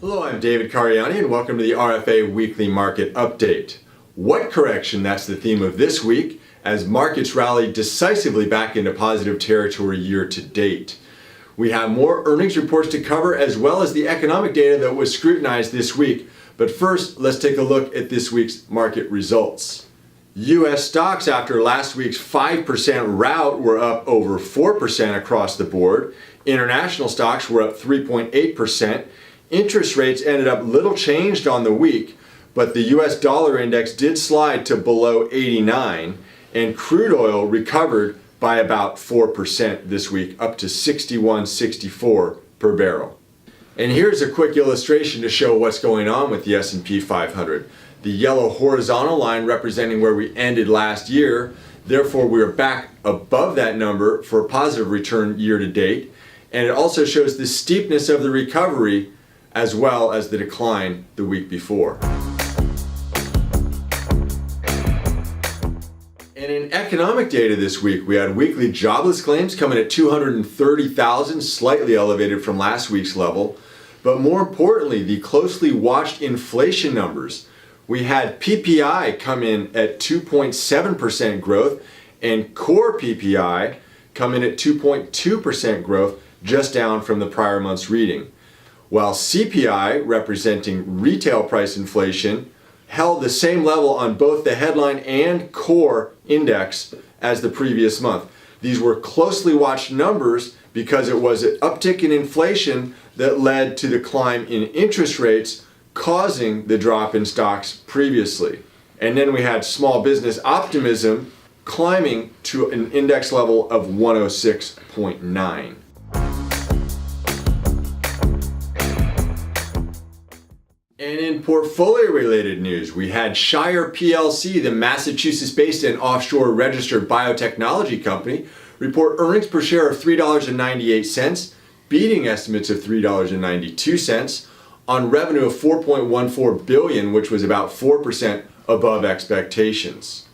Hello, I'm David Cariani and welcome to the RFA Weekly Market Update. What correction? That's the theme of this week as markets rally decisively back into positive territory year to date. We have more earnings reports to cover as well as the economic data that was scrutinized this week. But first, let's take a look at this week's market results. U.S. stocks after last week's 5% rout were up over 4% across the board. International stocks were up 3.8%. Interest rates ended up little changed on the week, but the U.S. dollar index did slide to below 89, and crude oil recovered by about 4% this week, up to 61.64 per barrel. And here's a quick illustration to show what's going on with the S&P 500. The yellow horizontal line representing where we ended last year, therefore we're back above that number for a positive return year to date, and it also shows the steepness of the recovery as well as the decline the week before. And in economic data this week, we had weekly jobless claims coming at 230,000, slightly elevated from last week's level. But more importantly, the closely watched inflation numbers. We had PPI come in at 2.7% growth and core PPI come in at 2.2% growth, just down from the prior month's reading. While CPI, representing retail price inflation, held the same level on both the headline and core index as the previous month. These were closely watched numbers because it was an uptick in inflation that led to the climb in interest rates, causing the drop in stocks previously. And then we had small business optimism climbing to an index level of 106.9. And in portfolio-related news, we had Shire PLC, the Massachusetts-based and offshore registered biotechnology company, report earnings per share of $3.98, beating estimates of $3.92 on revenue of $4.14 billion, which was about 4% above expectations.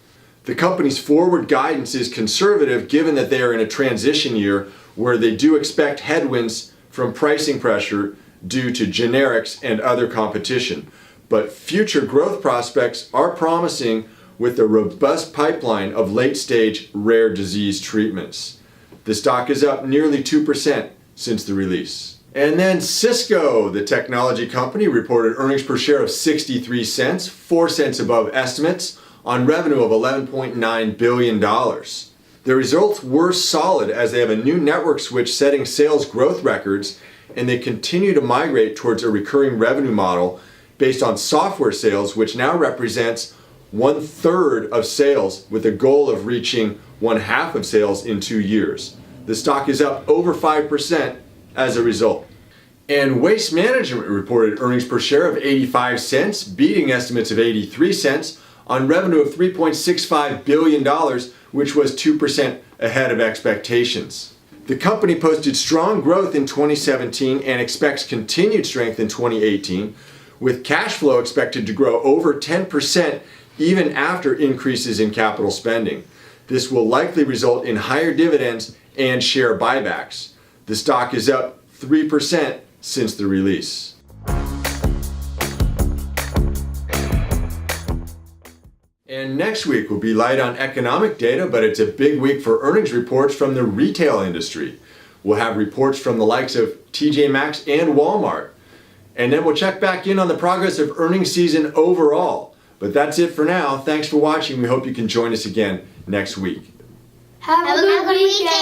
The company's forward guidance is conservative given that they are in a transition year where they do expect headwinds from pricing pressure due to generics and other competition. But future growth prospects are promising with a robust pipeline of late-stage rare disease treatments. The stock is up nearly 2% since the release. And then Cisco, the technology company, reported earnings per share of 63 cents, 4 cents above estimates, on revenue of $11.9 billion. The results were solid as they have a new network switch setting sales growth records, and they continue to migrate towards a recurring revenue model based on software sales, which now represents 1/3 of sales with a goal of reaching 1/2 of sales in 2 years. The stock is up over 5% as a result. And Waste Management reported earnings per share of 85 cents, beating estimates of 83 cents on revenue of $3.65 billion, which was 2% ahead of expectations. The company posted strong growth in 2017 and expects continued strength in 2018, with cash flow expected to grow over 10% even after increases in capital spending. This will likely result in higher dividends and share buybacks. The stock is up 3% since the release. And next week will be light on economic data, but it's a big week for earnings reports from the retail industry. We'll have reports from the likes of TJ Maxx and Walmart. And then we'll check back in on the progress of earnings season overall. But that's it for now. Thanks for watching. We hope you can join us again next week. Have a good weekend.